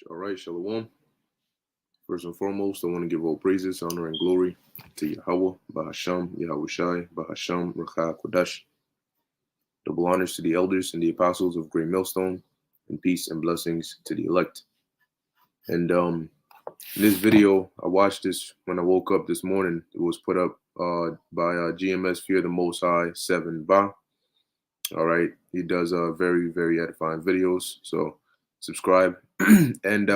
All right, Shalom. First and foremost, I want to give all praises, honor, and glory to Yahweh, Bahasham, Yahushai, Bahasham, Racha Kodash. Double honors to the elders and the apostles of Great Millstone, and peace and blessings to the elect. And this video, I watched this when I woke up this morning. It was put up by GMS Fear the Most High 7 Ba. All right, he does very, very edifying videos. So subscribe. And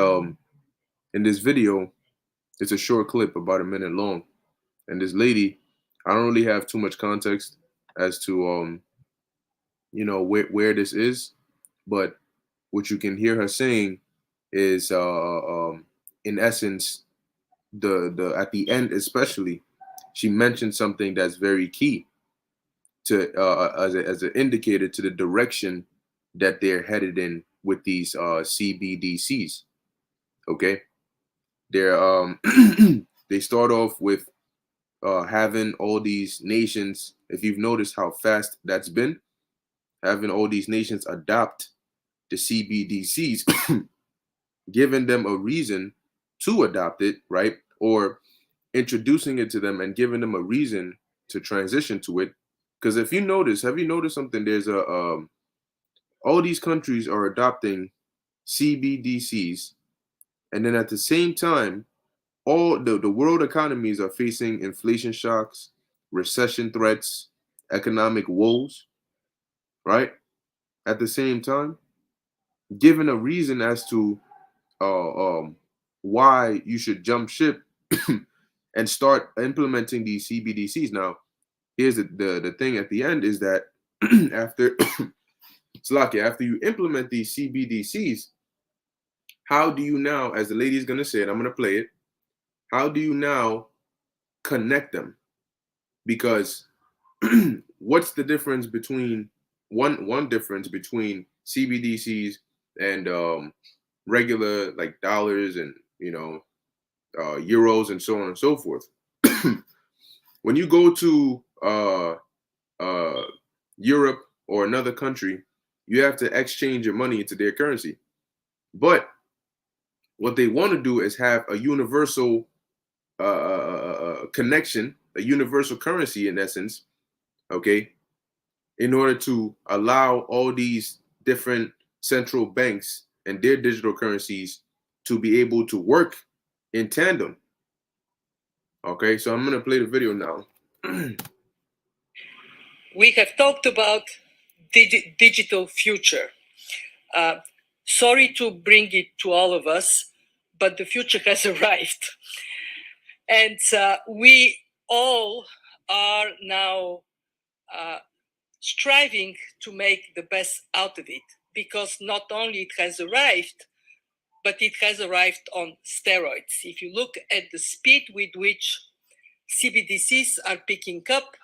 in this video, it's a short clip, about a minute long. And this lady, I don't really have too much context as to where this is, but what you can hear her saying is in essence, the at the end especially, she mentioned something that's very key to as an indicator to the direction that they're headed in with these CBDCs. Okay, they're they start off with having all these nations. If you've noticed how fast that's been, having all these nations adopt the CBDCs, giving them a reason to adopt it, right? Or introducing it to them and giving them a reason to transition to it. Because if you notice, have you noticed something? There's a all these countries are adopting CBDCs, and then at the same time, all the world economies are facing inflation shocks, recession threats, economic woes, right? At the same time, given a reason as to why you should jump ship and start implementing these CBDCs. Now, here's the thing at the end is that after Slakia, after you implement these CBDCs, how do you now, as the lady is going to say it, I'm going to play it, how do you now connect them? Because what's the difference between one difference between CBDCs and regular like dollars and euros and so on and so forth? When you go to Europe or another country, you have to exchange your money into their currency. But what they want to do is have a universal connection, a universal currency in essence, okay, in order to allow all these different central banks and their digital currencies to be able to work in tandem. Okay, so I'm going to play the video now. We have talked about digital future. Sorry to bring it to all of us, but the future has arrived. And we all are now striving to make the best out of it, because not only it has arrived, but it has arrived on steroids. If you look at the speed with which CBDCs are picking up,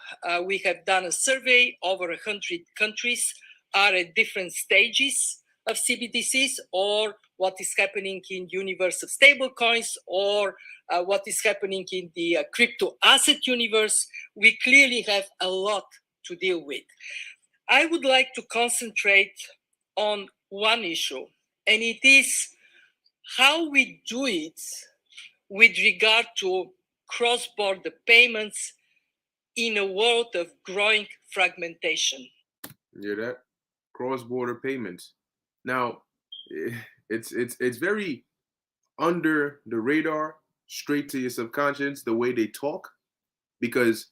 we have done a survey. Over 100 countries are at different stages of CBDCs, or what is happening in universe of stablecoins, or what is happening in the crypto asset universe. We clearly have a lot to deal with. I would like to concentrate on one issue, and it is how we do it with regard to cross-border payments in a world of growing fragmentation. You hear that? Cross-border payments. Now, it's very under the radar, straight to your subconscious the way they talk. Because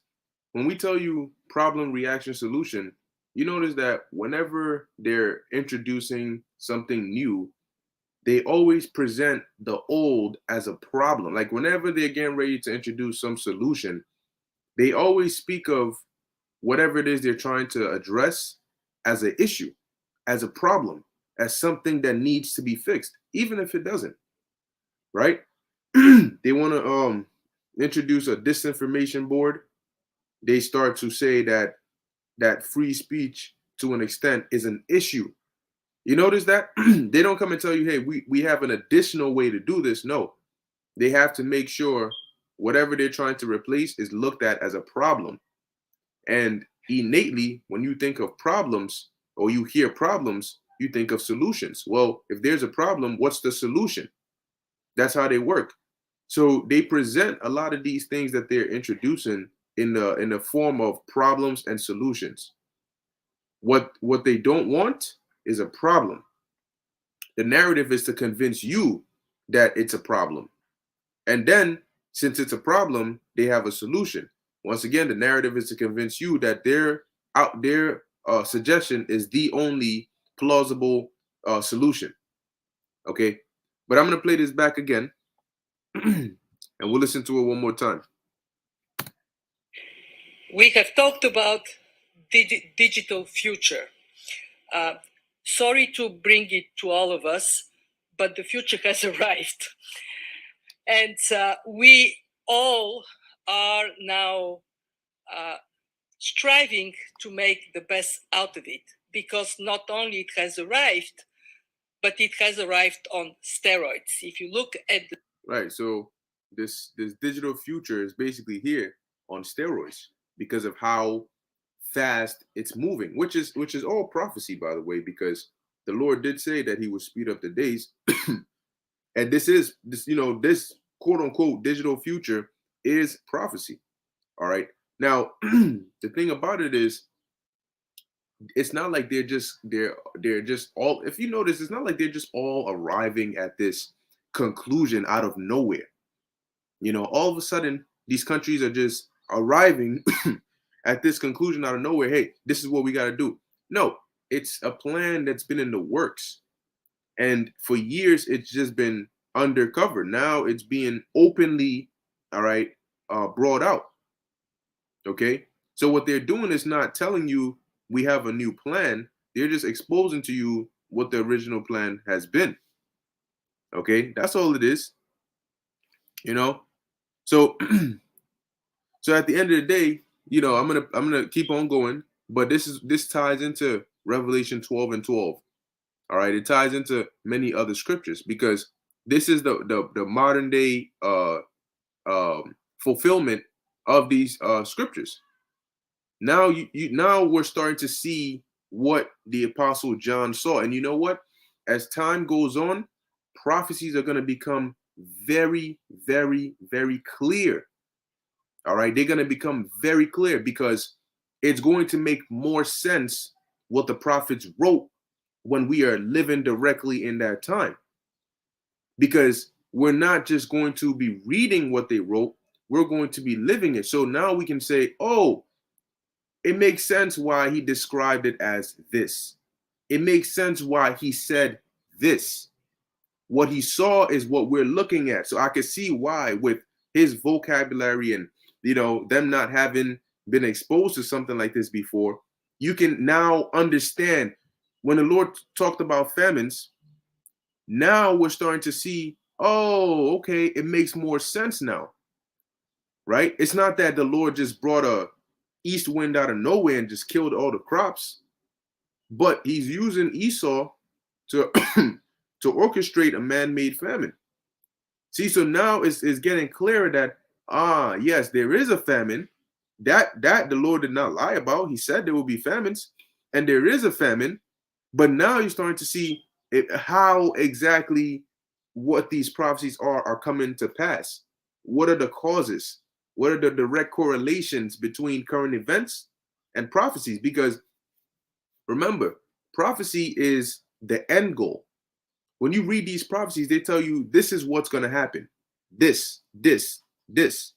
when we tell you problem, reaction, solution, you notice that whenever they're introducing something new, they always present the old as a problem. Like whenever they're getting ready to introduce some solution, they always speak of whatever it is they're trying to address as an issue, as a problem, as something that needs to be fixed, even if it doesn't, right? They want to introduce a disinformation board. They start to say that free speech to an extent is an issue. You notice that they don't come and tell you, hey, we have an additional way to do this. No, they have to make sure whatever they're trying to replace is looked at as a problem. And innately, when you think of problems or you hear problems, you think of solutions. Well, if there's a problem, what's the solution? That's how they work. So they present a lot of these things that they're introducing in the form of problems and solutions. What they don't want is a problem. The narrative is to convince you that it's a problem. And then, since it's a problem, they have a solution. Once again, the narrative is to convince you that their suggestion is the only plausible solution. Okay, but I'm gonna play this back again, and we'll listen to it one more time. We have talked about digital future. Sorry to bring it to all of us, but the future has arrived. And we all are now striving to make the best out of it, because not only it has arrived, but it has arrived on steroids. If you look at the Right, so this digital future is basically here on steroids because of how fast it's moving, which is all prophecy, by the way, because the Lord did say that he would speed up the days. And this quote unquote digital future is prophecy. All right. Now, the thing about it is, it's not like they're just all, if you notice, it's not like they're just all arriving at this conclusion out of nowhere. All of a sudden, these countries are just arriving at this conclusion out of nowhere. Hey, this is what we got to do. No, it's a plan that's been in the works. And for years, it's just been undercover. Now it's being openly, all right, brought out. Okay. So what they're doing is not telling you we have a new plan. They're just exposing to you what the original plan has been. Okay. That's all it is. So so at the end of the day, I'm gonna keep on going, but this ties into Revelation 12 and 12. All right, it ties into many other scriptures because this is the modern day fulfillment of these scriptures. Now now we're starting to see what the Apostle John saw, and you know what? As time goes on, prophecies are going to become very, very, very clear. All right, they're going to become very clear because it's going to make more sense what the prophets wrote when we are living directly in that time. Because we're not just going to be reading what they wrote, we're going to be living it. So now we can say, oh, it makes sense why he described it as this. It makes sense why he said this. What he saw is what we're looking at. So I can see why, with his vocabulary and them not having been exposed to something like this before, you can now understand when the Lord talked about famines. Now we're starting to see, oh, okay, it makes more sense now, right? It's not that the Lord just brought a east wind out of nowhere and just killed all the crops, but he's using Esau to to orchestrate a man-made famine. See, so now it's getting clearer that yes, there is a famine that the Lord did not lie about. He said there will be famines, and there is a famine, but now you're starting to see how exactly what these prophecies are coming to pass. What are the causes? What are the direct correlations between current events and prophecies? Because remember, prophecy is the end goal. When you read these prophecies, they tell you this is what's going to happen. this, this, this.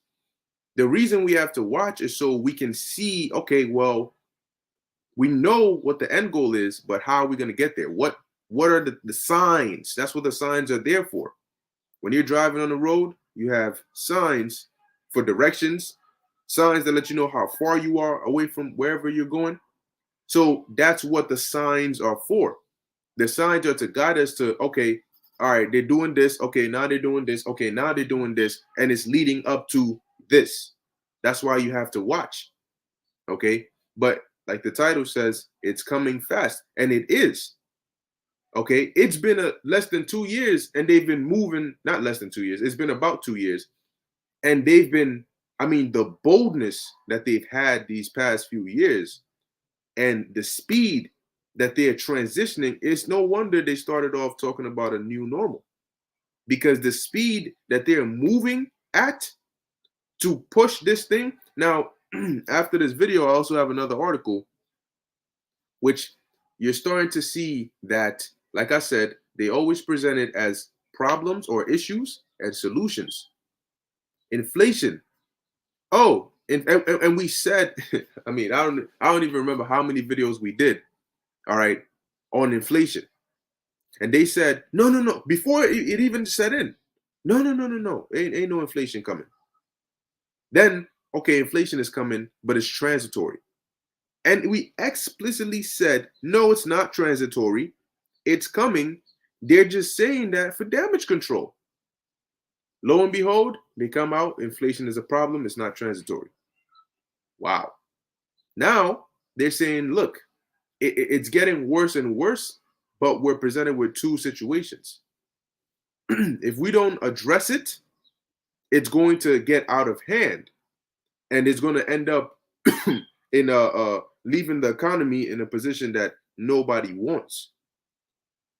The reason we have to watch is so we can see, okay, well, we know what the end goal is, but how are we going to get there? What are the signs? That's what the signs are there for. When you're driving on the road, you have signs for directions, signs that let you know how far you are away from wherever you're going. So that's what the signs are for. The signs are to guide us to, okay, all right, they're doing this. Okay, now they're doing this. Okay, now they're doing this. And it's leading up to this. That's why you have to watch. Okay. But like the title says, it's coming fast. And it is. Okay. It's been less than 2 years and they've been moving, not less than 2 years. It's been about 2 years. And they've been, I mean, the boldness that they've had these past few years and the speed that they're transitioning, it's no wonder they started off talking about a new normal, because the speed that they're moving at to push this thing. Now, after this video, I also have another article, which you're starting to see that, like I said, they always present it as problems or issues and solutions. Inflation. Oh, and we said, I mean, I don't even remember how many videos we did, all right, on inflation. And they said, no, before it even set in. No. Ain't no inflation coming. Then, okay, inflation is coming, but it's transitory. And we explicitly said, no, it's not transitory. It's coming. They're just saying that for damage control. Lo and behold, they come out, inflation is a problem, it's not transitory. Wow. Now they're saying, look, it's getting worse and worse, but we're presented with two situations. If we don't address it, it's going to get out of hand, and it's going to end up in leaving the economy in a position that nobody wants.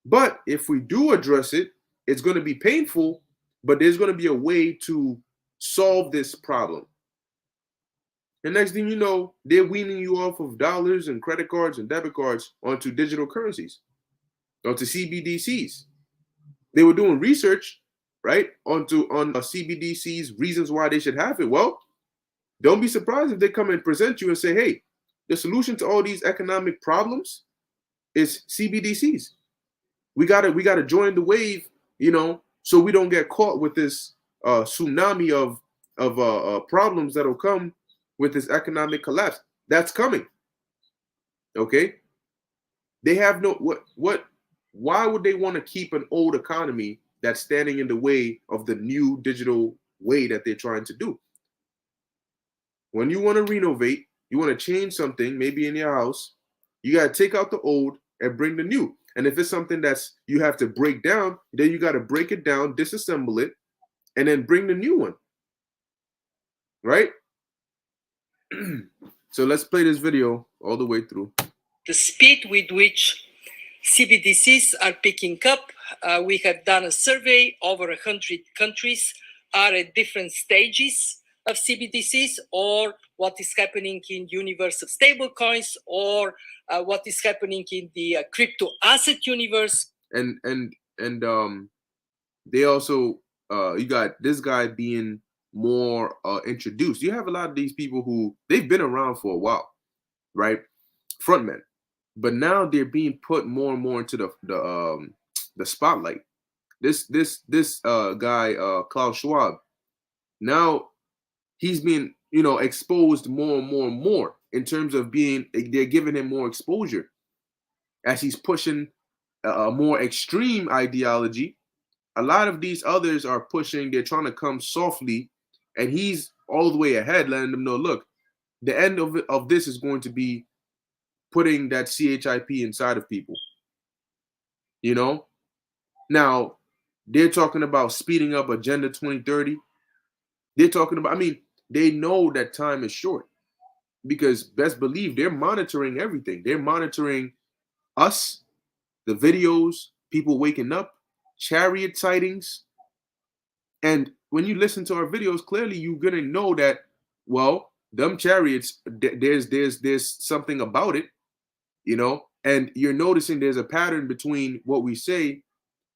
But if we do address it, it's going to be painful, but there's going to be a way to solve this problem. And next thing you know, they're weaning you off of dollars and credit cards and debit cards onto digital currencies, onto CBDCs. They were doing research, right, on CBDCs, reasons why they should have it. Well, don't be surprised if they come and present you and say, hey, the solution to all these economic problems is CBDCs. We gotta join the wave, so we don't get caught with this tsunami of problems that'll come with this economic collapse. That's coming. Okay. They have no why would they want to keep an old economy that's standing in the way of the new digital way that they're trying to do? When you want to renovate, you want to change something, maybe in your house, you got to take out the old and bring the new. And if it's something that's you have to break down, then you got to break it down, disassemble it, and then bring the new one. Right? So let's play this video all the way through. The speed with which CBDCs are picking up, we have done a survey. Over 100 countries are at different stages of CBDCs, or what is happening in universe of stablecoins, or what is happening in the crypto asset universe. And they also you got this guy being more introduced. You have a lot of these people who they've been around for a while, right? Frontmen, but now they're being put more and more into the spotlight. This guy Klaus Schwab, now he's being exposed more and more and more in terms of they're giving him more exposure as he's pushing a more extreme ideology. A lot of these others are pushing, they're trying to come softly, and he's all the way ahead, letting them know, look, the end of this is going to be putting that CHIP inside of people. Now they're talking about speeding up Agenda 2030. They're talking about, they know that time is short, because best believe they're monitoring everything. They're monitoring us, the videos, people waking up, chariot sightings. And when you listen to our videos, clearly you're going to know that, well, them chariots, there's something about it, and you're noticing there's a pattern between what we say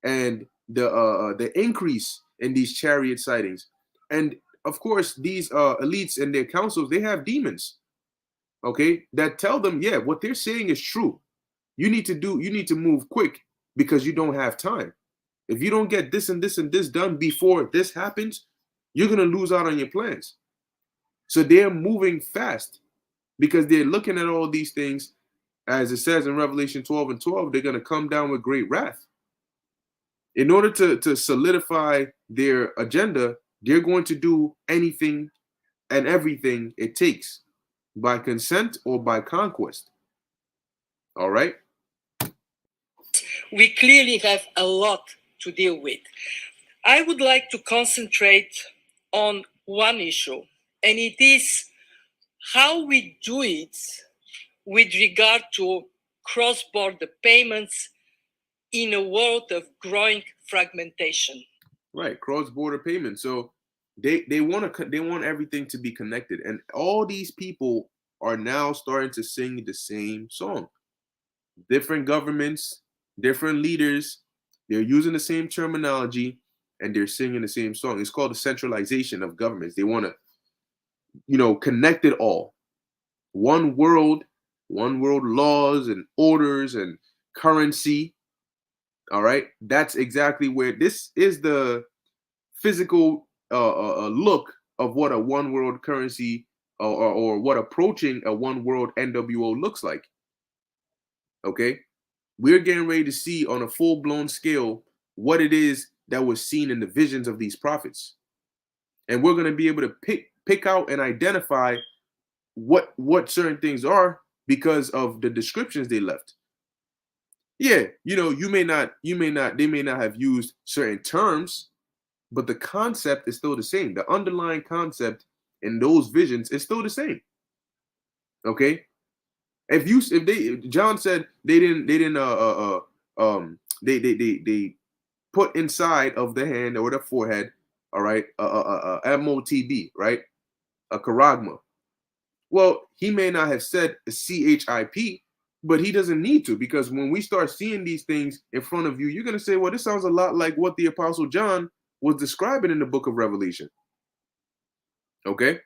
and the increase in these chariot sightings. And of course, these elites and their councils, they have demons, okay, that tell them, yeah, what they're saying is true. You need to move quick because you don't have time. If you don't get this and this and this done before this happens, you're going to lose out on your plans. So they're moving fast because they're looking at all these things. As it says in Revelation 12:12, they're going to come down with great wrath. In order to solidify their agenda, they're going to do anything and everything it takes, by consent or by conquest. All right? We clearly have a lot to deal with. I would like to concentrate on one issue, and it is how we do it with regard to cross-border payments in a world of growing fragmentation. Right, cross-border payments. So they want everything to be connected, and all these people are now starting to sing the same song. Different governments, different leaders, they're using the same terminology, and they're singing the same song. It's called the centralization of governments. They want to, connect it all. One world laws and orders and currency. All right, that's exactly where this is the physical look of what a one world currency or what approaching a one world NWO looks like. Okay, we're getting ready to see on a full blown scale what it is that was seen in the visions of these prophets, and we're going to be able to pick out and identify what certain things are because of the descriptions they left. Yeah, they may not have used certain terms, but the concept is still the same. The underlying concept in those visions is still the same. Okay, John said they put inside of the hand or the forehead, all right, MOTB, right, a charagma. Well, he may not have said CHIP, but he doesn't need to, because when we start seeing these things in front of you, you're going to say, well, this sounds a lot like what the Apostle John was describing in the book of Revelation. Okay?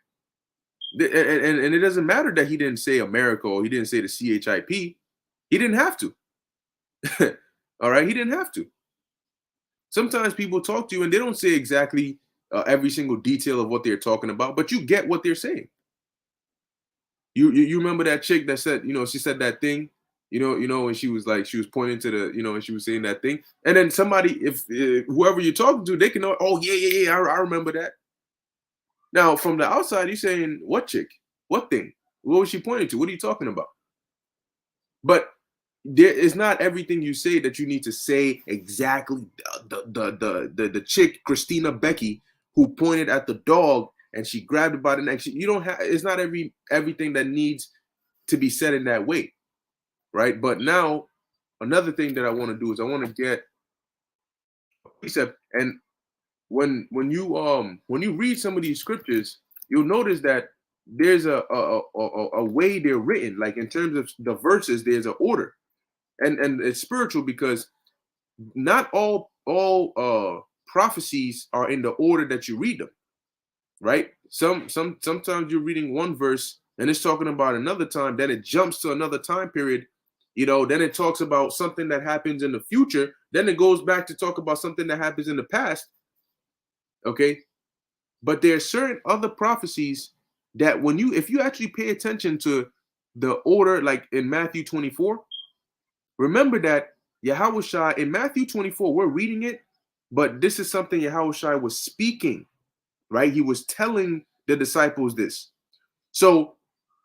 And it doesn't matter that he didn't say America or he didn't say the CHIP. He didn't have to. All right? He didn't have to. Sometimes people talk to you and they don't say exactly every single detail of what they're talking about, but you get what they're saying. You remember that chick that said, she said that thing, and she was pointing to the, and she was saying that thing. And then somebody, if whoever you're talking to, they can know, oh, yeah, I remember that. Now, from the outside, you're saying, what chick? What thing? What was she pointing to? What are you talking about? But there is not everything you say that you need to say exactly. The chick, Christina Becky, who pointed at the dog and she grabbed it by the neck. You don't have. It's not everything that needs to be said in that way, right? But now, another thing that I want to do is I want to get a precept. And when you read some of these scriptures, you'll notice that there's a way they're written. Like in terms of the verses, there's an order, and it's spiritual because not all prophecies are in the order that you read them. Right? Sometimes you're reading one verse and it's talking about another time, then it jumps to another time period, then it talks about something that happens in the future, then it goes back to talk about something that happens in the past. Okay? But there are certain other prophecies that if you actually pay attention to the order, like in Matthew 24, remember that Yahushua in Matthew 24, we're reading it, but this is something Yahushua was speaking. Right? He was telling the disciples this. So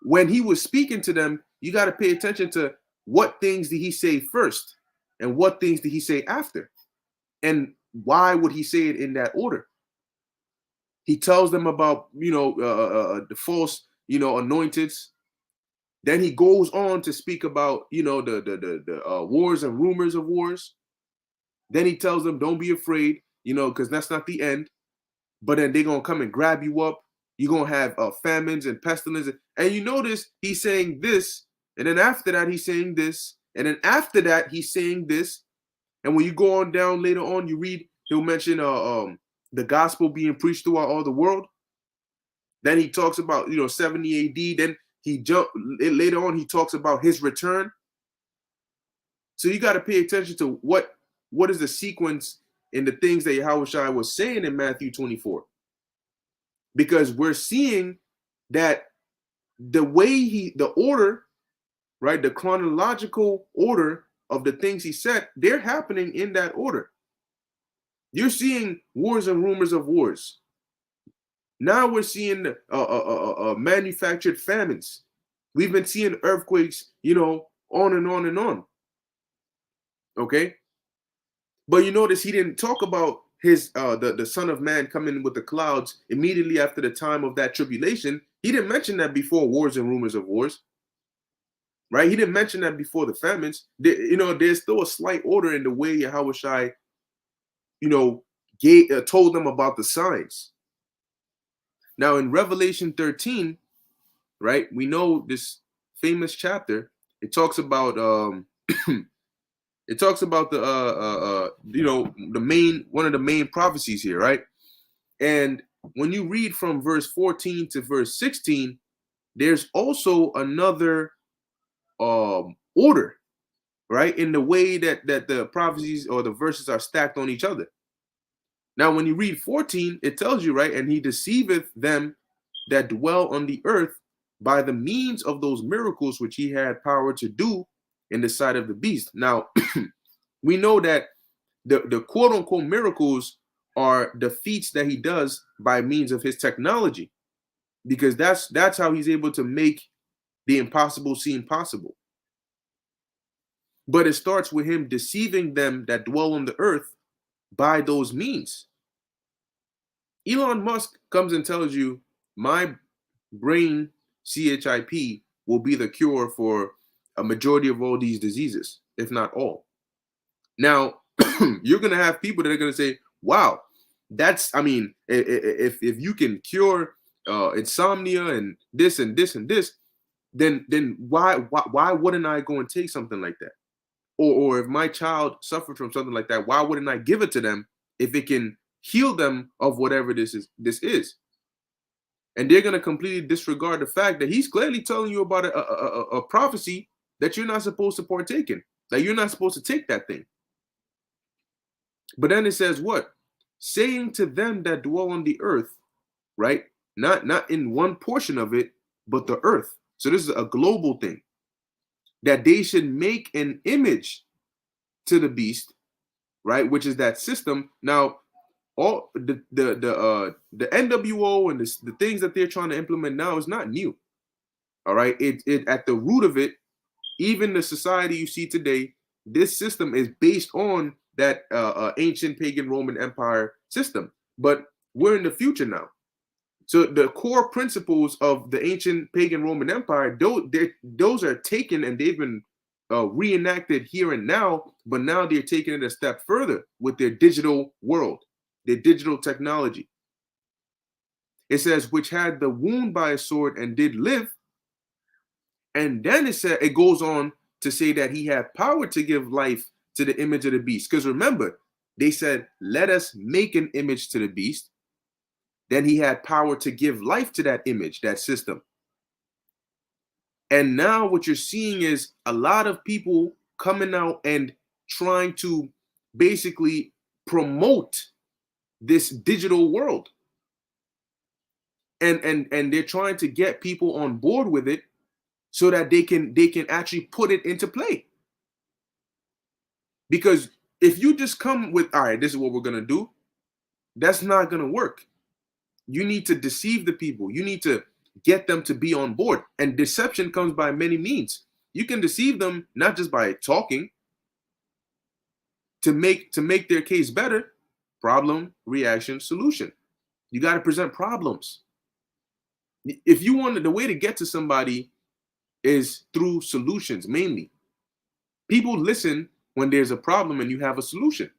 when he was speaking to them, you got to pay attention to what things did he say first and what things did he say after. And why would he say it in that order? He tells them about, the false, anointeds. Then he goes on to speak about, the wars and rumors of wars. Then he tells them, don't be afraid, because that's not the end. But then they're going to come and grab you up. You're going to have famines and pestilence. And you notice he's saying this. And then after that, he's saying this. And then after that, he's saying this. And when you go on down later on, you read, he'll mention the gospel being preached throughout all the world. Then he talks about, 70 AD. Then later on, he talks about his return. So you got to pay attention to what is the sequence in the things that Yahushua was saying in Matthew 24. Because we're seeing that the way the order, right, the chronological order of the things he said, they're happening in that order. You're seeing wars and rumors of wars. Now we're seeing manufactured famines. We've been seeing earthquakes, on and on and on. Okay? But you notice he didn't talk about his the Son of Man coming with the clouds immediately after the time of that tribulation. He didn't mention that before wars and rumors of wars. Right? He didn't mention that before the famines. There's still a slight order in the way Yahushua, told them about the signs. Now in Revelation 13, right, we know this famous chapter. It talks about it talks about the one of the main prophecies here, right? And when you read from verse 14 to verse 16, there's also another order, right, in the way that the prophecies or the verses are stacked on each other. Now, when you read 14, it tells you, right, and he deceiveth them that dwell on the earth by the means of those miracles which he had power to do in the sight of the beast. Now, we know that the quote unquote miracles are the feats that he does by means of his technology, because that's how he's able to make the impossible seem possible. But it starts with him deceiving them that dwell on the earth by those means. Elon Musk comes and tells you, my brain chip will be the cure for a majority of all these diseases, if not all. Now, you're going to have people that are going to say, wow, if you can cure insomnia and this and this and this, then why wouldn't I go and take something like that? Or if my child suffered from something like that, why wouldn't I give it to them if it can heal them of whatever this is? And they're going to completely disregard the fact that he's clearly telling you about a prophecy that you're not supposed to partake in, that you're not supposed to take that thing. But then it says what? Saying to them that dwell on the earth, right? Not in one portion of it, but the earth. So this is a global thing. That they should make an image to the beast, right? Which is that system. Now, all the NWO and the things that they're trying to implement now is not new. All right, it at the root of it, even the society you see today, this system is based on that ancient pagan Roman Empire system. But we're in the future now. So the core principles of the ancient pagan Roman Empire, those are taken and they've been reenacted here and now, but now they're taking it a step further with their digital world, their digital technology. It says, which had the wound by a sword and did live. And then it goes on to say that he had power to give life to the image of the beast. Because remember, they said, let us make an image to the beast. Then he had power to give life to that image, that system. And now what you're seeing is a lot of people coming out and trying to basically promote this digital world. And they're trying to get people on board with it so that they can actually put it into play. Because if you just come with, all right, this is what we're going to do, that's not going to work. You need to deceive the people. You need to get them to be on board. And deception comes by many means. You can deceive them not just by talking to make their case better. Problem, reaction, solution. You got to present problems. If you want, the way to get to somebody is through solutions mainly. People listen when there's a problem and you have a solution.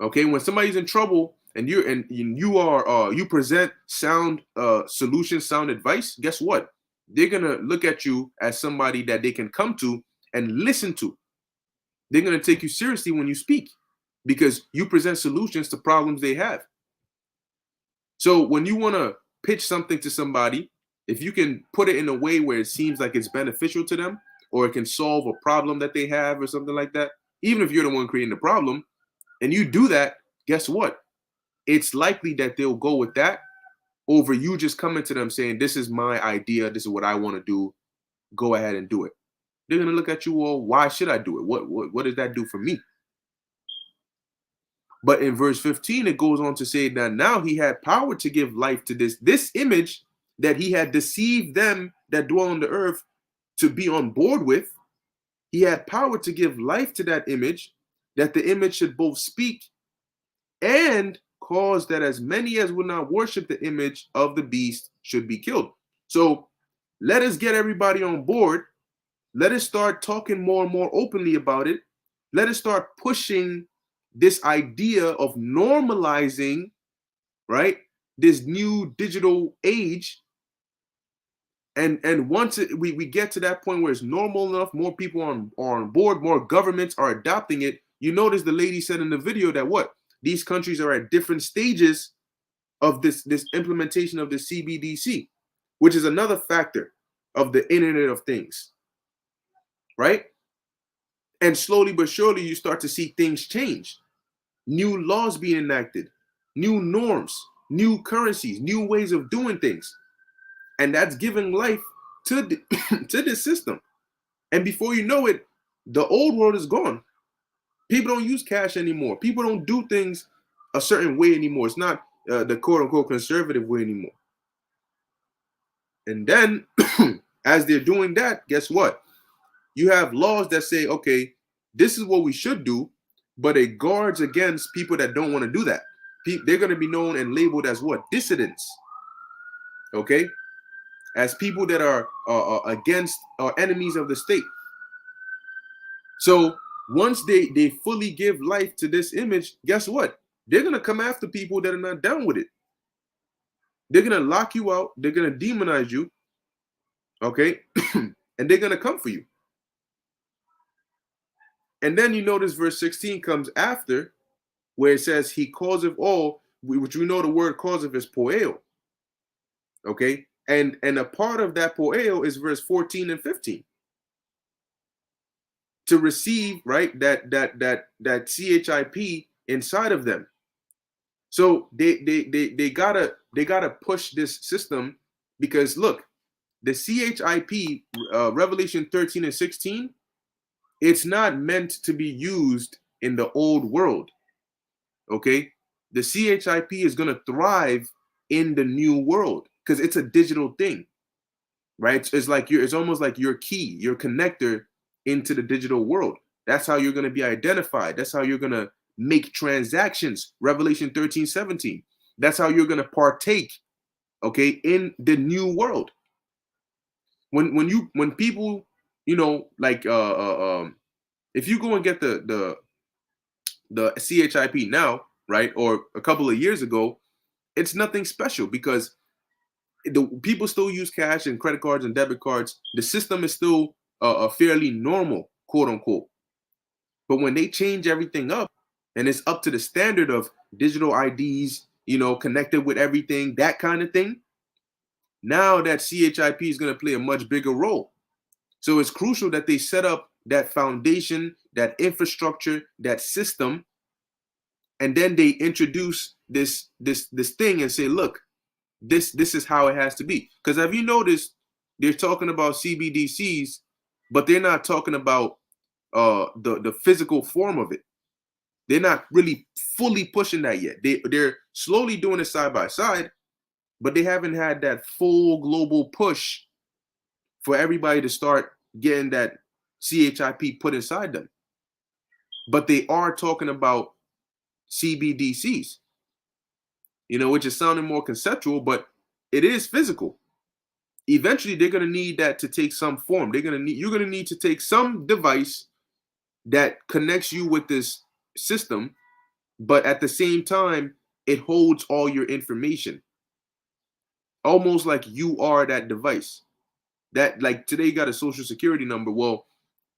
Okay, when somebody's in trouble and you present sound solutions, sound advice, guess what? They're gonna look at you as somebody that they can come to and listen to. They're gonna take you seriously when you speak because you present solutions to problems they have. So when you want to pitch something to somebody, if you can put it in a way where it seems like it's beneficial to them, or it can solve a problem that they have or something like that, even if you're the one creating the problem, and you do that, guess what? It's likely that they'll go with that over you just coming to them saying, this is my idea, this is what I want to do, go ahead and do it. They're going to look at you, well, why should I do it? What does that do for me? But in verse 15, it goes on to say that now he had power to give life to this image that he had deceived them that dwell on the earth to be on board with. He had power to give life to that image, that the image should both speak and cause that as many as would not worship the image of the beast should be killed. So let us get everybody on board. Let us start talking more and more openly about it. Let us start pushing this idea of normalizing, right, this new digital age. And once we get to that point where it's normal enough, more people are on board, more governments are adopting it. You notice the lady said in the video that what? These countries are at different stages of this implementation of the CBDC, which is another factor of the Internet of Things, right? And slowly but surely, you start to see things change. New laws being enacted, new norms, new currencies, new ways of doing things. And that's giving life to to this system. And before you know it, the old world is gone. People don't use cash anymore. People don't do things a certain way anymore. It's not the quote unquote conservative way anymore. And then as they're doing that, guess what? You have laws that say, okay, this is what we should do, but it guards against people that don't want to do that. They're going to be known and labeled as what? Dissidents. Okay? As people that are against or enemies of the state. So once they fully give life to this image, guess what? They're going to come after people that are not down with it. They're going to lock you out. They're going to demonize you. Okay? And they're going to come for you. And then you notice verse 16 comes after, where it says he causeth all, which we know the word causeth is poeo. Okay? And a part of that poeo is verse 14 and 15. To receive, right, that CHIP inside of them. So they gotta push this system, because look, the CHIP, Revelation 13 and 16, it's not meant to be used in the old world. Okay, the CHIP is gonna thrive in the new world because it's a digital thing, right? It's like it's almost like your key, your connector into the digital world. That's how you're going to be identified. That's how you're going to make transactions. Revelation 13, 17. That's how you're going to partake, okay, in the new world. When people, you know, like if you go and get the CHIP now, right, or a couple of years ago, it's nothing special because the people still use cash and credit cards and debit cards. The system is still fairly normal, quote unquote. But when they change everything up and it's up to the standard of digital IDs, you know, connected with everything, that kind of thing, now that CHIP is going to play a much bigger role. So it's crucial that they set up that foundation, that infrastructure, that system, and then they introduce this thing and say, look, this is how it has to be. Because have you noticed they're talking about CBDCs, but they're not talking about the physical form of it. They're not really fully pushing that yet. They're slowly doing it side by side, but they haven't had that full global push for everybody to start getting that CHIP put inside them. But they are talking about CBDCs, you know, which is sounding more conceptual, but it is physical. Eventually, they're going to need that to take some form. You're going to need to take some device that connects you with this system, but at the same time, it holds all your information. Almost like you are that device. That, like today you got a social security number. Well,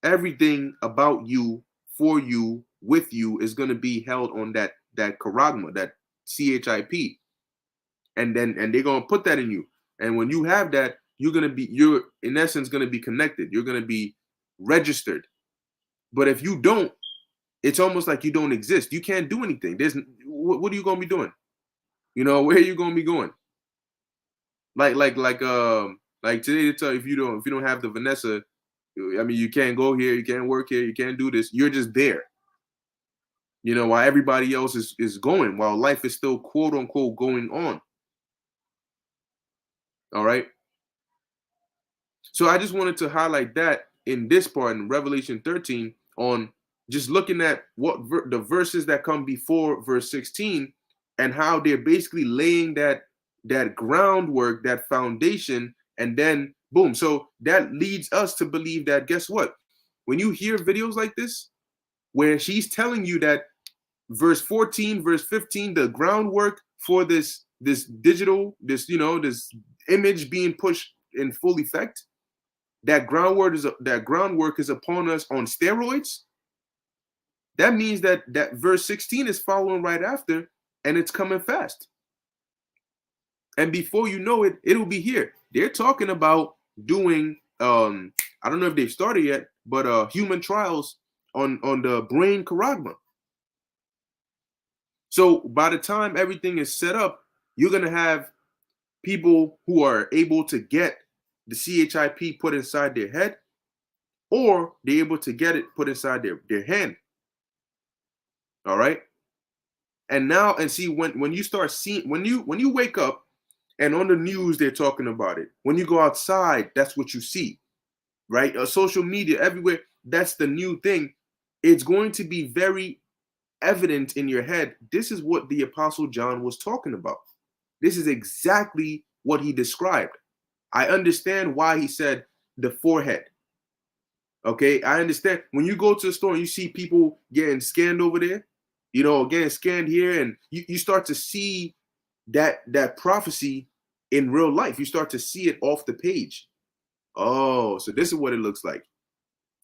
everything about you, for you, with you is going to be held on that charagma, that CHIP. and they're gonna put that in you. And when you have that, you're in essence gonna be connected. You're gonna be registered. But if you don't, it's almost like you don't exist. You can't do anything. What are you gonna be doing? You know, where are you gonna be going? Like today they tell you if you don't have the Vanessa, I mean, you can't go here, you can't work here, you can't do this. You're just there. You know, while everybody else is going, while life is still quote unquote going on. All right. So I just wanted to highlight that in this part in Revelation 13 on just looking at what the verses that come before verse 16 and how they're basically laying that groundwork, that foundation, and then boom. So that leads us to believe that, guess what? When you hear videos like this, where she's telling you that verse 14, verse 15, the groundwork for this digital, this image being pushed in full effect, that groundwork is upon us on steroids. That means that verse 16 is following right after, and it's coming fast. And before you know it, it'll be here. They're talking about doing I don't know if they've started yet, but human trials on the brain charagma. So by the time everything is set up, you're gonna have people who are able to get the CHIP put inside their head, or they're able to get it put inside their hand. All right. And now, and see, when you start seeing, when you wake up and on the news they're talking about it, when you go outside, that's what you see, right? Social media, everywhere, that's the new thing. It's going to be very evident in your head. This is what the Apostle John was talking about. This is exactly what he described. I understand why he said the forehead. Okay, I understand. When you go to the store and you see people getting scanned over there, getting scanned here, and you start to see that prophecy in real life. You start to see it off the page. Oh, so this is what it looks like.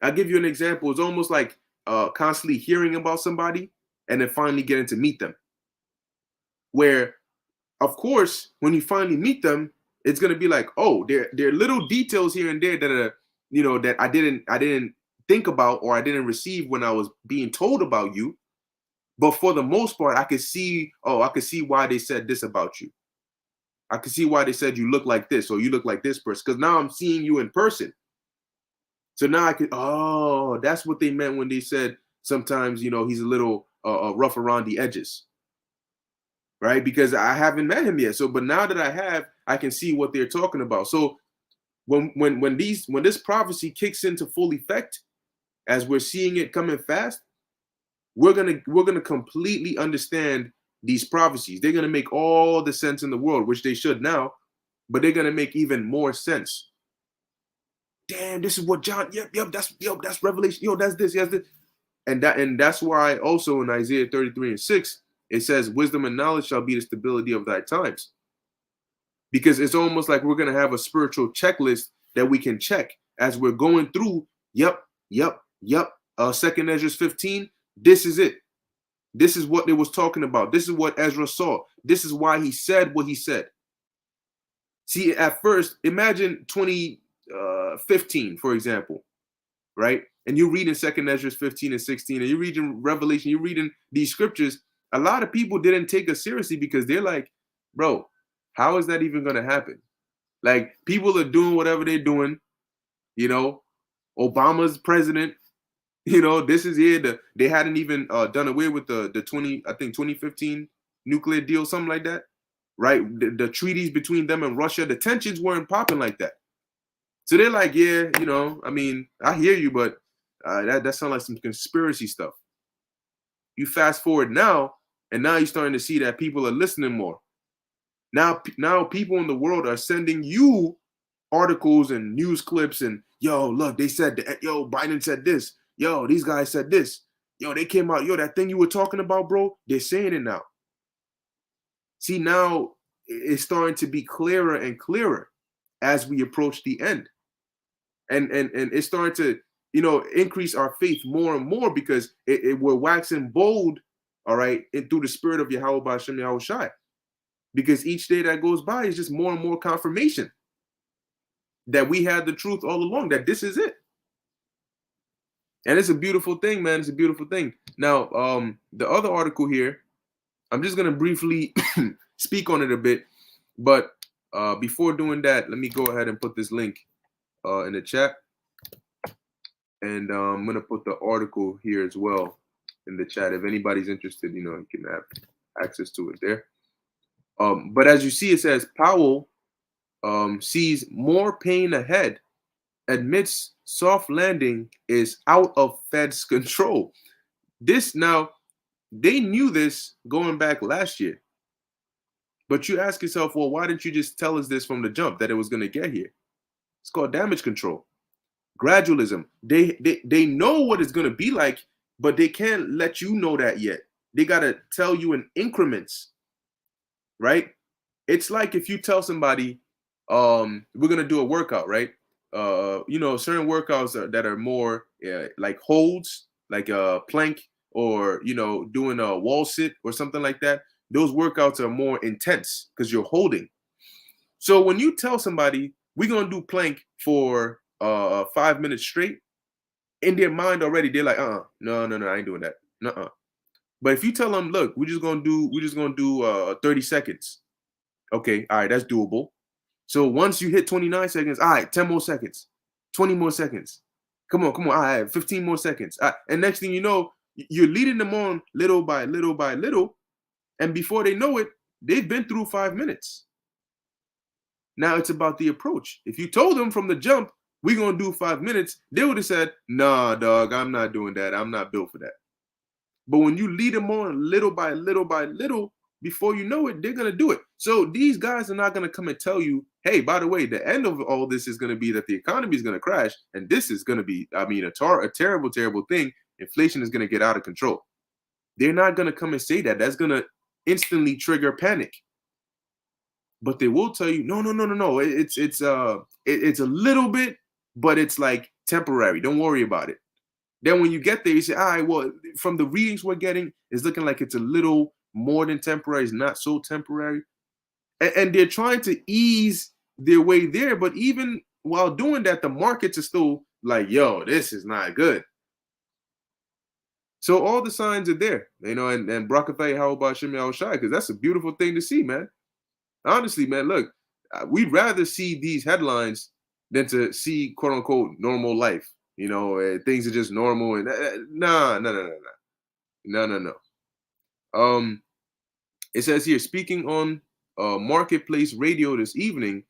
I'll give you an example. It's almost like constantly hearing about somebody and then finally getting to meet them. Where, of course, when you finally meet them, it's gonna be like, oh, there are little details here and there that are, that I didn't think about or I didn't receive when I was being told about you. But for the most part, I could see why they said this about you. I could see why they said you look like this or you look like this person, because now I'm seeing you in person. So now I could, that's what they meant when they said sometimes, he's a little rough around the edges. Right? Because I haven't met him yet. So, but now that I have, I can see what they're talking about. So when this prophecy kicks into full effect, as we're seeing it coming fast, we're gonna completely understand these prophecies. They're gonna make all the sense in the world, which they should now, but they're gonna make even more sense. Damn, this is what John. That's Revelation. That's this. Yes, this. And that's why also in Isaiah 33:6 it says, "Wisdom and knowledge shall be the stability of thy times." Because it's almost like we're gonna have a spiritual checklist that we can check as we're going through. Yep. 2nd Ezra 15. This is it. This is what they was talking about. This is what Ezra saw. This is why he said what he said. See, at first, imagine 2015, for example, right? And you're reading 2nd Ezra 15 and 16, and you're reading Revelation, you're reading these scriptures. A lot of people didn't take us seriously because they're like, bro, how is that even going to happen? Like, people are doing whatever they're doing. Obama's president. This is it. They hadn't even done away with the 2015 nuclear deal, something like that, right? The treaties between them and Russia, the tensions weren't popping like that. So they're like, yeah, I mean, I hear you, but that sounds like some conspiracy stuff. You fast forward now, and now you're starting to see that people are listening more. Now people in the world are sending you articles and news clips and, yo, look, they said that, yo, Biden said this. Yo, these guys said this. Yo, they came out. Yo, that thing you were talking about, bro, they're saying it now. See, now it's starting to be clearer and clearer as we approach the end. And it's starting to, increase our faith more and more because we're waxing bold, all right, through the spirit of Yahweh B'Hashem Yahweh Shai. because each day that goes by is just more and more confirmation that we had the truth all along, that this is it. And it's a beautiful thing, man. It's a beautiful thing. Now, the other article here, I'm just going to briefly speak on it a bit. But before doing that, let me go ahead and put this link in the chat. And I'm going to put the article here as well in the chat. If anybody's interested, you can have access to it there. But as you see, it says Powell sees more pain ahead, admits soft landing is out of Fed's control. Now, they knew this going back last year. But you ask yourself, well, why didn't you just tell us this from the jump that it was going to get here? It's called damage control. Gradualism. They know what it's going to be like, but they can't let you know that yet. They got to tell you in increments, right? It's like if you tell somebody, we're going to do a workout, right? Certain workouts that are more like holds, like a plank, or, doing a wall sit or something like that. Those workouts are more intense because you're holding. So when you tell somebody, we're going to do plank for 5 minutes straight, in their mind already, they're like, no, I ain't doing that. Nuh-uh. But if you tell them, look, we're just going to do 30 seconds. Okay, all right, that's doable. So once you hit 29 seconds, all right, 10 more seconds, 20 more seconds. Come on, all right, 15 more seconds. All right. And next thing you know, you're leading them on little by little by little. And before they know it, they've been through 5 minutes. Now it's about the approach. If you told them from the jump, we're going to do 5 minutes, they would have said, nah, dog, I'm not doing that. I'm not built for that. But when you lead them on little by little by little, before you know it, they're going to do it. So these guys are not going to come and tell you, hey, by the way, the end of all this is going to be that the economy is going to crash. And this is going to be, a terrible, terrible thing. Inflation is going to get out of control. They're not going to come and say that. That's going to instantly trigger panic. But they will tell you, no. It's a little bit, but it's like temporary. Don't worry about it. Then when you get there, you say, all right, well, from the readings we're getting, it's looking like it's a little more than temporary. It's not so temporary. And they're trying to ease their way there. But even while doing that, the markets are still like, yo, this is not good. So all the signs are there, and Brakathay, how about Shimei Al-Shai? Because that's a beautiful thing to see, man. Honestly, man, look, we'd rather see these headlines than to see quote unquote normal life. Things are just normal and no. It says here, speaking on Marketplace Radio this evening,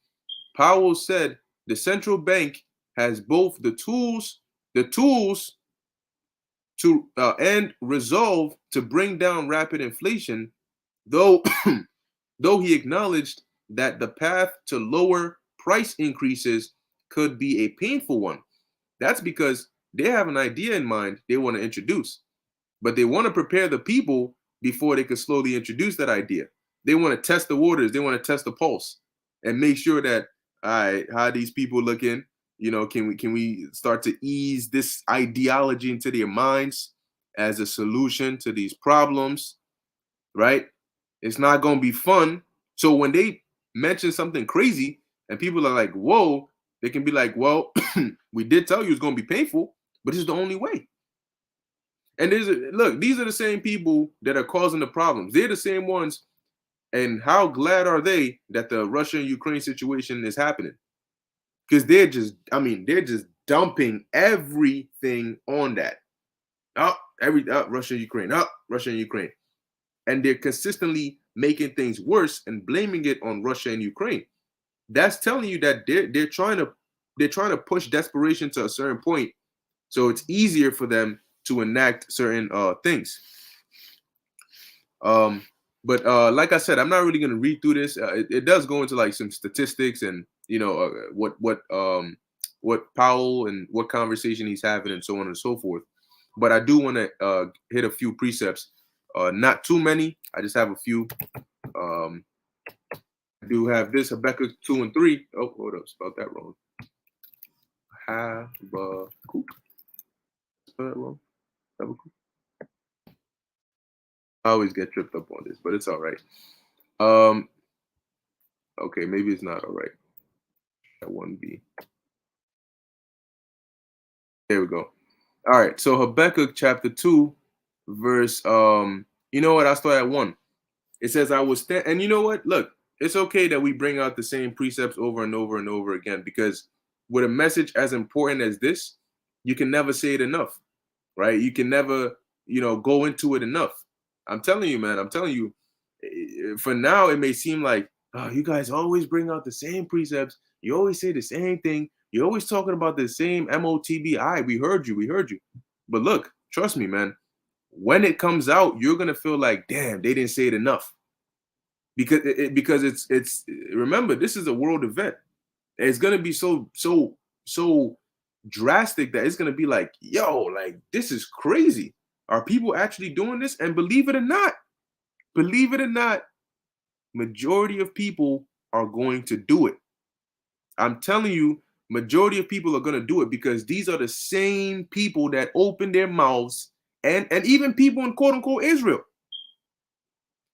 Powell said the central bank has both the tools to and resolve to bring down rapid inflation, though though he acknowledged that the path to lower price increases could be a painful one. That's because they have an idea in mind they want to introduce, but they want to prepare the people before they can slowly introduce that idea. They want to test the waters. They want to test the pulse and make sure that, all right, how are these people looking? Can we start to ease this ideology into their minds as a solution to these problems, right? It's not going to be fun. So when they mention something crazy and people are like, whoa, they can be like, well, we did tell you it's going to be painful, but it's the only way. And look, these are the same people that are causing the problems. They're the same ones. And how glad are they that the Russia and Ukraine situation is happening? Because they're just dumping everything on that. Russia, Ukraine, Russia and Ukraine. And they're consistently making things worse and blaming it on Russia and Ukraine. That's telling you that they're trying to push desperation to a certain point, so it's easier for them to enact certain things. But like I said, I'm not really going to read through this. It does go into like some statistics and what Powell and what conversation he's having and so on and so forth. But I do want to hit a few precepts. Not too many. I just have a few. I do have this Habakkuk 2 and 3. Oh, hold up, spelled that wrong. Habakkuk. Spell that wrong. Habakkuk. I always get tripped up on this, but it's all right. Okay, maybe it's not all right. That 1b. There we go. All right. So Habakkuk chapter 2, verse you know what? I'll start at 1. It says, I will stand, and you know what? Look, it's okay that we bring out the same precepts over and over and over again, because with a message as important as this, you can never say it enough, right? You can never, go into it enough. I'm telling you, man, I'm telling you, for now, it may seem like, oh, you guys always bring out the same precepts. You always say the same thing. You're always talking about the same MOTB. We heard you. We heard you. But look, trust me, man, when it comes out, you're going to feel like, damn, they didn't say it enough. Because it's remember, this is a world event. It's gonna be so drastic that it's gonna be like, yo, like this is crazy. Are people actually doing this? And believe it or not, majority of people are going to do it. I'm telling you, majority of people are gonna do it, because these are the same people that open their mouths, and even people in quote unquote Israel,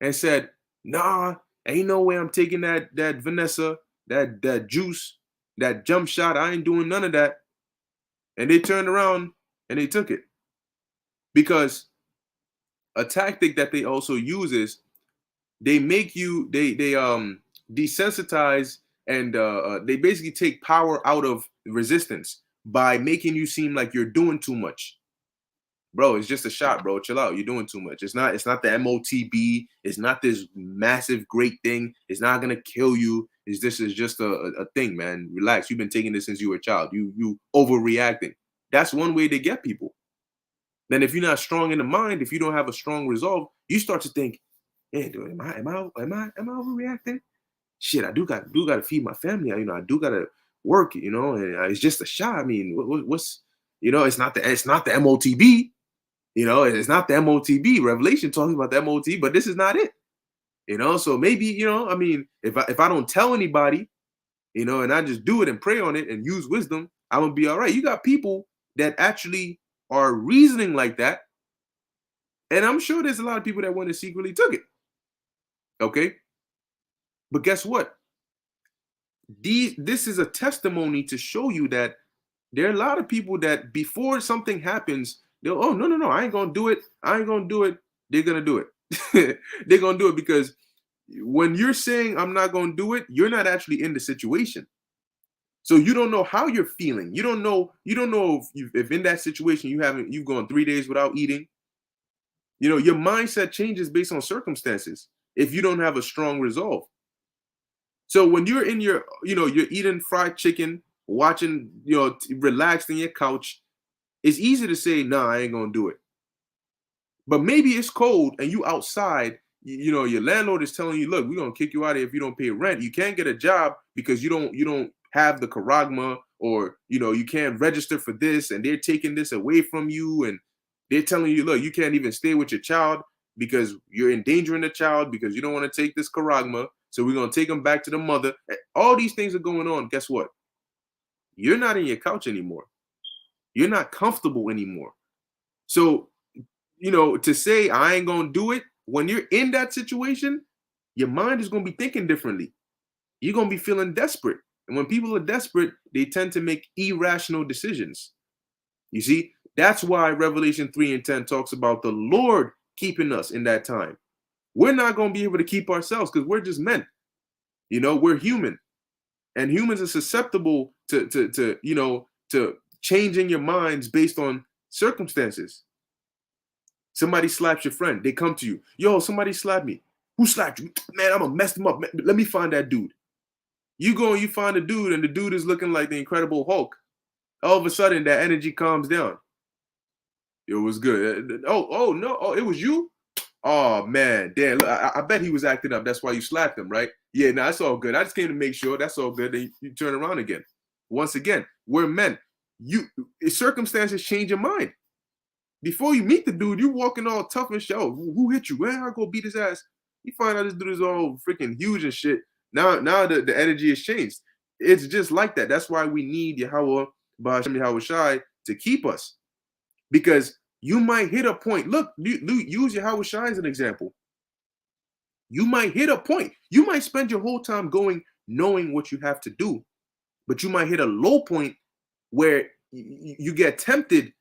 and said, nah, ain't no way I'm taking that Vanessa, that juice, that jump shot. I ain't doing none of that. And they turned around and they took it. Because a tactic that they also use is they make you they desensitize, and they basically take power out of resistance by making you seem like you're doing too much. Bro, it's just a shot, bro. Chill out. You're doing too much. It's not the MOTB. It's not this massive great thing. It's not gonna kill you. This is just a thing, man. Relax. You've been taking this since you were a child. You overreacting. That's one way to get people. Then if you're not strong in the mind, if you don't have a strong resolve, you start to think, hey, dude, am I overreacting? Shit, I do got to feed my family. I do gotta work, and it's just a shot. I mean, what's it's not the MOTB. It's not the MOTB. Revelation talking about the MOTB, but this is not it. So maybe, I mean, if I don't tell anybody, and I just do it and pray on it and use wisdom, I'm gonna be all right. You got people that actually are reasoning like that. And I'm sure there's a lot of people that went and secretly took it. Okay. But guess what? This is a testimony to show you that there are a lot of people that before something happens, they'll, oh, no, I ain't gonna do it. I ain't gonna do it. They're gonna do it. They're gonna do it, because when you're saying I'm not gonna do it, you're not actually in the situation. So you don't know how you're feeling. You don't know if in that situation you've gone 3 days without eating. Your mindset changes based on circumstances if you don't have a strong resolve. So when you're in you're eating fried chicken, watching, relaxed in your couch, it's easy to say, nah, I ain't gonna do it. But maybe it's cold and you outside, your landlord is telling you, look, we're gonna kick you out of here if you don't pay rent. You can't get a job because you don't have the charagma, or you can't register for this, and they're taking this away from you, and they're telling you, look, you can't even stay with your child because you're endangering the child because you don't want to take this charagma. So we're gonna take them back to the mother. All these things are going on. Guess what? You're not in your couch anymore. You're not comfortable anymore. So, to say I ain't gonna do it, when you're in that situation, your mind is gonna be thinking differently. You're gonna be feeling desperate. And when people are desperate, they tend to make irrational decisions. You see, that's why Revelation 3:10 talks about the Lord keeping us in that time. We're not going to be able to keep ourselves because we're just men. We're human. And humans are susceptible to changing your minds based on circumstances. Somebody slaps your friend. They come to you. Yo, somebody slapped me. Who slapped you? Man, I'm going to mess them up. Man, let me find that dude. You go and you find a dude, and the dude is looking like the Incredible Hulk. All of a sudden, that energy calms down. It was good. Oh no! Oh, it was you. Oh man, damn! Look, I bet he was acting up. That's why you slapped him, right? Yeah, no, that's all good. I just came to make sure. That's all good. Then you turn around again. Once again, we're men. Circumstances change your mind. Before you meet the dude, you walking all tough and shit. Oh, who hit you? Man, I go beat his ass. You find out this dude is all freaking huge and shit. Now the energy has changed. It's just like that. That's why we need Yahweh, Ba'ashem Yahweh Shai, to keep us. Because you might hit a point. Look, use Yahweh Shai as an example. You might hit a point. You might spend your whole time going knowing what you have to do, but you might hit a low point where you get tempted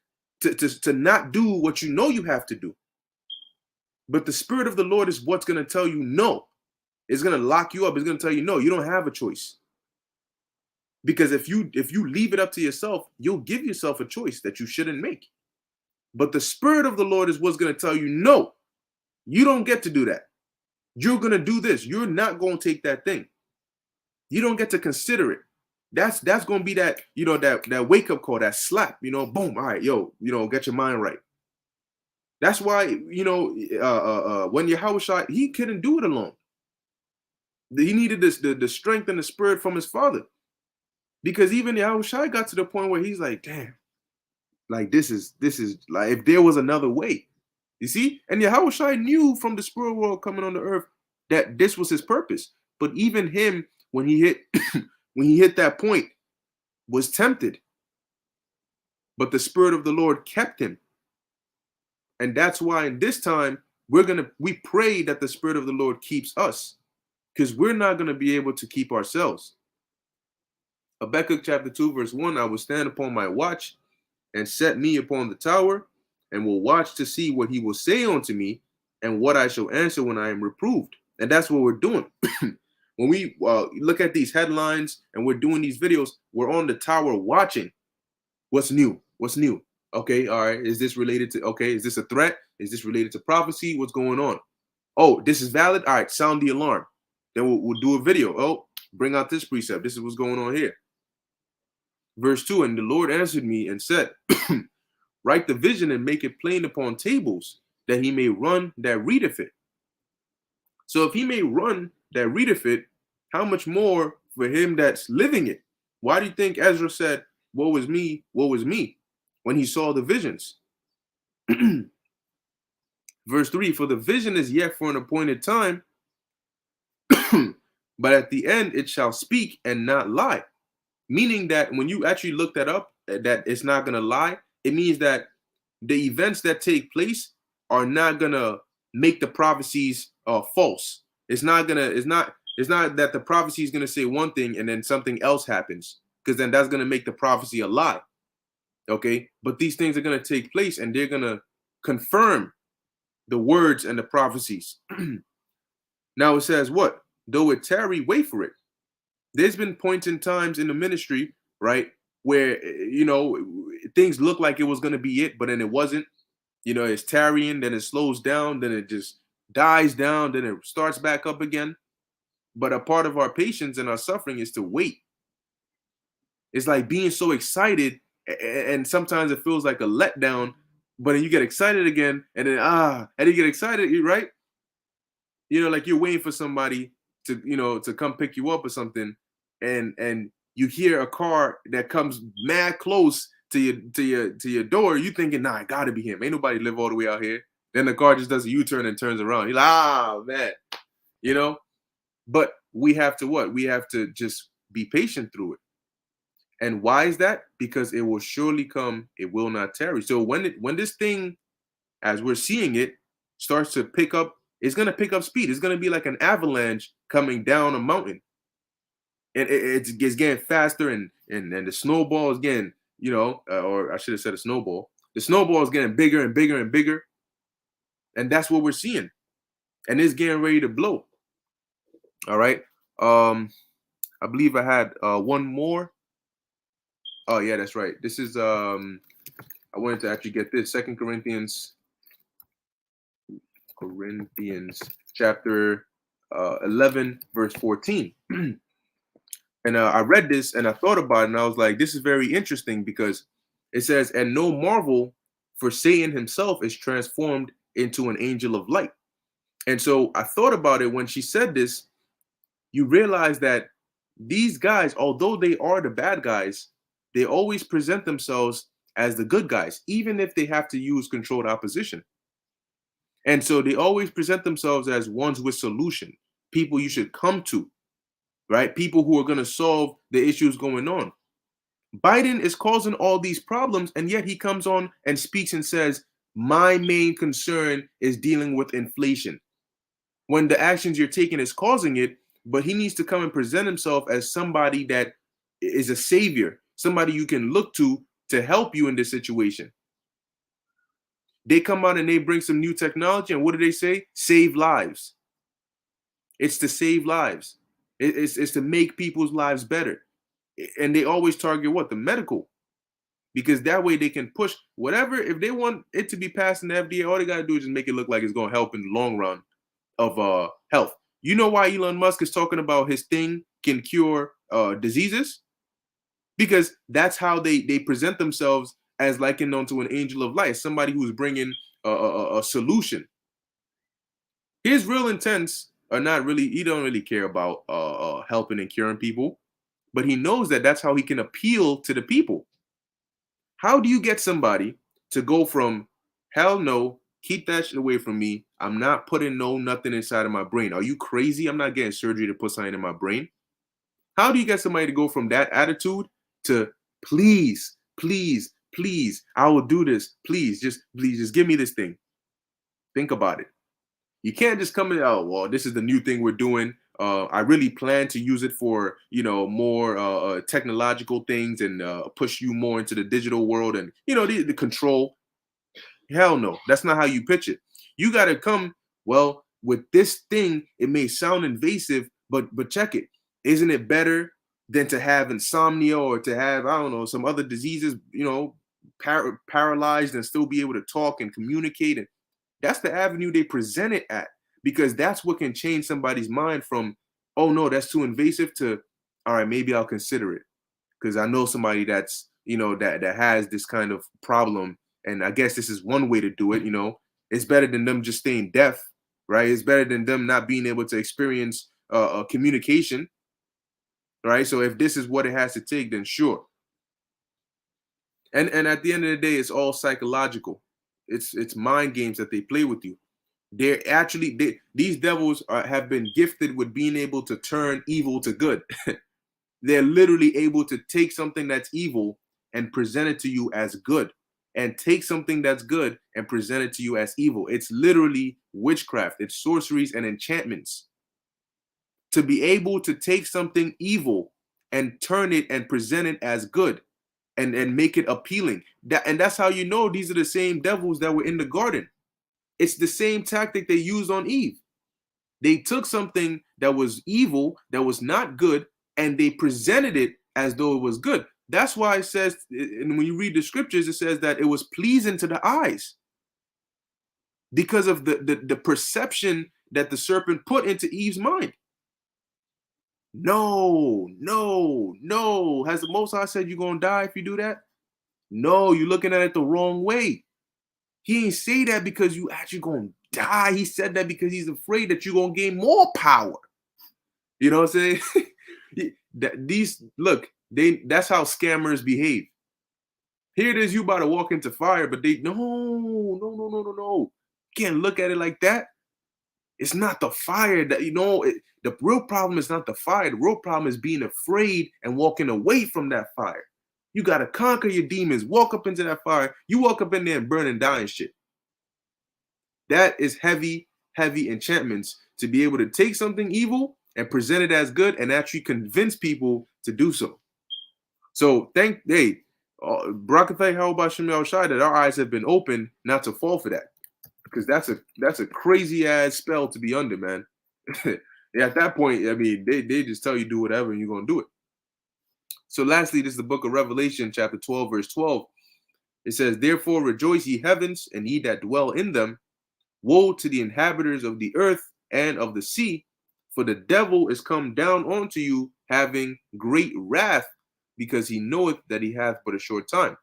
to not do what you know you have to do. But the Spirit of the Lord is what's going to tell you no. It's going to lock you up. It's going to tell you no, you don't have a choice. Because if you leave it up to yourself, you'll give yourself a choice that you shouldn't make. But the Spirit of the Lord is what's going to tell you, no, you don't get to do that. You're going to do this. You're not going to take that thing. You don't get to consider it. That's going to be that, that wake up call, that slap, boom. All right, yo, get your mind right. That's why, when Yahushua, he couldn't do it alone. He needed the strength and the spirit from his father. Because even Yahushua got to the point where he's like, damn, like this is like, if there was another way, you see? And Yahushua knew from the spirit world coming on the earth that this was his purpose. But even him, when he hit that point, was tempted. But the Spirit of the Lord kept him. And that's why in this time, we pray that the Spirit of the Lord keeps us, because we're not going to be able to keep ourselves. Habakkuk chapter 2, verse 1, I will stand upon my watch and set me upon the tower, and will watch to see what he will say unto me, and what I shall answer when I am reproved. And that's what we're doing. When we look at these headlines and we're doing these videos, we're on the tower watching. What's new? What's new? Okay, all right. Is this related to, is this a threat? Is this related to prophecy? What's going on? Oh, this is valid? All right, sound the alarm. Then we'll do a video. Oh, bring out this precept. This is what's going on here. Verse 2, and the Lord answered me and said, write the vision and make it plain upon tables, that he may run that readeth it. So if he may run that readeth it, how much more for him that's living it? Why do you think Ezra said, woe is me, when he saw the visions? Verse 3, for the vision is yet for an appointed time, but at the end it shall speak and not lie. Meaning that when you actually look that up, that it's not going to lie, it means that the events that take place are not going to make the prophecies false. It's not that the prophecy is going to say one thing and then something else happens, because then that's going to make the prophecy a lie. Okay, but these things are going to take place and they're going to confirm the words and the prophecies. Now it says what? Though it tarry, wait for it. There's been points in times in the ministry, right, where, things look like it was going to be it, but then it wasn't. It's tarrying, then it slows down, then it just dies down, then it starts back up again. But a part of our patience and our suffering is to wait. It's like being so excited, and sometimes it feels like a letdown, but then you get excited again, and then and you get excited, right? Like you're waiting for somebody to come pick you up or something, and you hear a car that comes mad close to your door. You thinking, nah, it gotta be him. Ain't nobody live all the way out here. Then the car just does a U-turn and turns around. You're like, man, But we have to what? We have to just be patient through it. And why is that? Because it will surely come. It will not tarry. So when this thing, as we're seeing it, starts to pick up, it's going to pick up speed. It's going to be like an avalanche coming down a mountain. And it's getting faster, and the snowball is getting, or I should have said a snowball. The snowball is getting bigger and bigger and bigger. And that's what we're seeing. And it's getting ready to blow. All right. I believe I had one more. Oh, yeah, that's right. This is, I wanted to actually get this. 2 Corinthians chapter 11, verse 14. And I read this and I thought about it, and I was like, this is very interesting, because it says, and no marvel, for Satan himself is transformed into an angel of light. And so I thought about it when she said this. You realize that these guys, although they are the bad guys, they always present themselves as the good guys, even if they have to use controlled opposition. And so they always present themselves as ones with solution, people you should come to, right? People who are going to solve the issues going on. Biden is causing all these problems, and yet he comes on and speaks and says, my main concern is dealing with inflation. When the actions you're taking is causing it, but he needs to come and present himself as somebody that is a savior, somebody you can look to help you in this situation. They come out and they bring some new technology, and what do they say? Save lives. It's to save lives. It's to make people's lives better. And they always target what? The medical. Because that way they can push whatever. If they want it to be passed in the FDA, all they got to do is just make it look like it's going to help in the long run of health. You know why Elon Musk is talking about his thing can cure diseases? Because that's how they present themselves, as likened onto an angel of light, somebody who's bringing a solution. His real intents are not really, he don't really care about helping and curing people, but he knows that that's how he can appeal to the people. How do you get somebody to go from hell no, keep that shit away from me, I'm not putting nothing inside of my brain? Are you crazy? I'm not getting surgery to put something in my brain. How do you get somebody to go from that attitude to please, please, please, I will do this, please just give me this thing? Think about it. You can't just come in, oh well, this is the new thing we're doing, I really plan to use it for, more technological things, and push you more into the digital world, and the control. Hell no, that's not how you pitch it. You got to come, well, with this thing, it may sound invasive, but check it. Isn't it better than to have insomnia, or to have, I don't know, some other diseases, paralyzed and still be able to talk and communicate? And that's the avenue they present it at, because that's what can change somebody's mind from, oh no, that's too invasive, to, all right, maybe I'll consider it, because I know somebody that's, that has this kind of problem, and I guess this is one way to do it. It's better than them just staying deaf, right? It's better than them not being able to experience communication, right? So if this is what it has to take, then sure. And at the end of the day, it's all psychological. It's mind games that they play with you. They're actually, these devils have been gifted with being able to turn evil to good. They're literally able to take something that's evil and present it to you as good, and take something that's good and present it to you as evil. It's literally witchcraft. It's sorceries and enchantments. To be able to take something evil and turn it and present it as good, and make it appealing. That's how you know these are the same devils that were in the garden. It's the same tactic they used on Eve. They took something that was evil, that was not good, and they presented it as though it was good. That's why it says, and when you read the scriptures, it says that it was pleasing to the eyes, because of the perception that the serpent put into Eve's mind. No. Has the Most High said you're going to die if you do that? No, you're looking at it the wrong way. He ain't say that because you actually going to die. He said that because he's afraid that you're going to gain more power. You know what I'm saying? That's how scammers behave. Here it is, you about to walk into fire, but no. Can't look at it like that. It's not the fire that, the real problem is not the fire. The real problem is being afraid and walking away from that fire. You got to conquer your demons, walk up into that fire. You walk up in there and burn and die and shit. That is heavy enchantments, to be able to take something evil and present it as good, and actually convince people to do so. So Barakathay Hawabah Shem Yahushai, that our eyes have been opened not to fall for that. Because that's a crazy ass spell to be under, man. Yeah, at that point, I mean, they just tell you do whatever and you're gonna do it. So lastly, this is the book of Revelation, chapter 12, verse 12. It says, therefore rejoice ye heavens, and ye that dwell in them. Woe to the inhabitants of the earth and of the sea, for the devil is come down unto you, having great wrath, because he knoweth that he hath but a short time.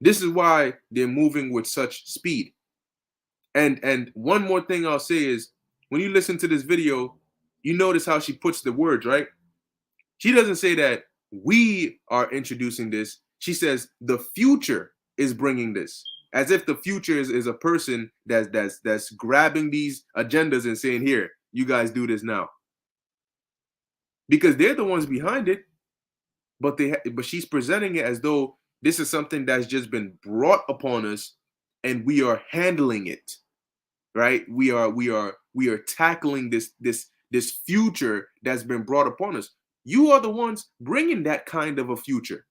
This is why they're moving with such speed. And one more thing I'll say is, when you listen to this video, you notice how she puts the words, right? She doesn't say that we are introducing this. She says the future is bringing this, as if the future is a person that's grabbing these agendas and saying, here, you guys do this now. Because they're the ones behind it, but she's presenting it as though this is something that's just been brought upon us, and we are handling it. Right? We are tackling this this future that's been brought upon us. You are the ones bringing that kind of a future.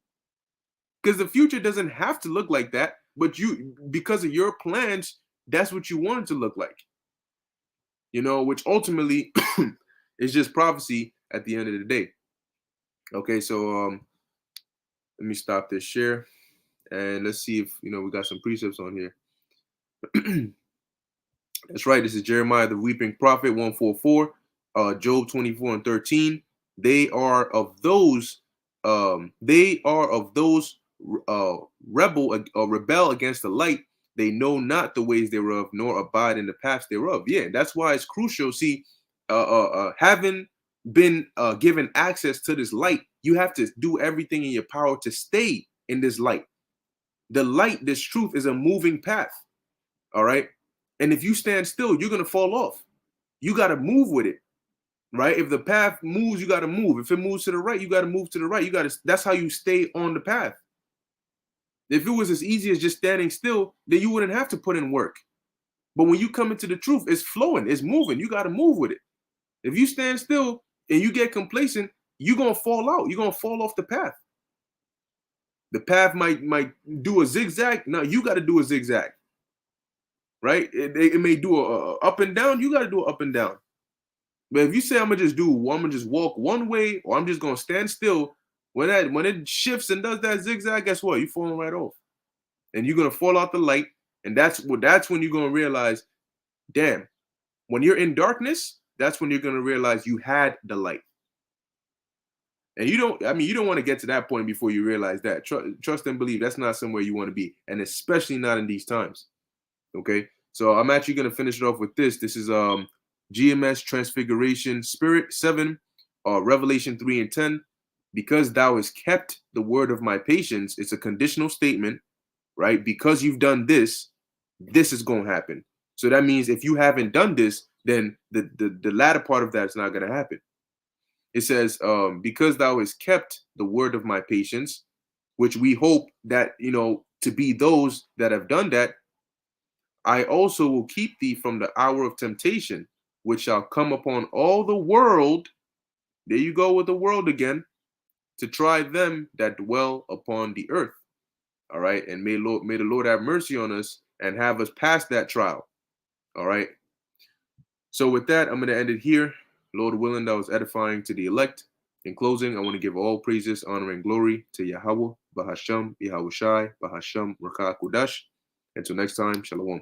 Because the future doesn't have to look like that, but you, because of your plans, that's what you want it to look like. Which ultimately is just prophecy at the end of the day. Okay, so let me stop this share and let's see if we got some precepts on here. That's right. This is Jeremiah the Weeping Prophet 144, Job 24 and 13. They are of those rebel against the light. They know not the ways thereof, nor abide in the paths thereof. Yeah, that's why it's crucial. See, having been given access to this light, you have to do everything in your power to stay in this light. The light, this truth, is a moving path. All right. And if you stand still, you're going to fall off. You got to move with it. Right. If the path moves, you got to move. If it moves to the right, you got to move to the right. That's how you stay on the path. If it was as easy as just standing still, then you wouldn't have to put in work. But when you come into the truth, it's flowing, it's moving. You got to move with it. If you stand still and you get complacent, you're going to fall out. You're going to fall off the path. The path might do a zigzag. No, you got to do a zigzag. Right? It may do a up and down. You got to do an up and down. But if you say I'm gonna just walk one way, or I'm just gonna stand still, when it shifts and does that zigzag, guess what? You're falling right off, and you're gonna fall out the light. And that's when you're gonna realize, damn, when you're in darkness, that's when you're gonna realize you had the light. And you don't want to get to that point before you realize that. Trust and believe that's not somewhere you want to be, and especially not in these times. Okay, so I'm actually gonna finish it off with this. This is GMS Transfiguration Spirit 7, Revelation 3 and 10. Because thou hast kept the word of my patience, it's a conditional statement, right? Because you've done this, this is going to happen. So that means if you haven't done this, then the latter part of that is not going to happen. It says, because thou hast kept the word of my patience, which we hope that, to be those that have done that, I also will keep thee from the hour of temptation, which shall come upon all the world. There you go with the world again, to try them that dwell upon the earth. All right. And may the Lord have mercy on us and have us pass that trial. All right. So with that, I'm going to end it here. Lord willing, that was edifying to the elect. In closing, I want to give all praises, honor, and glory to Yahweh, Bahasham, Yahushai, Bahasham, Rakah Kudash. Until next time, Shalom.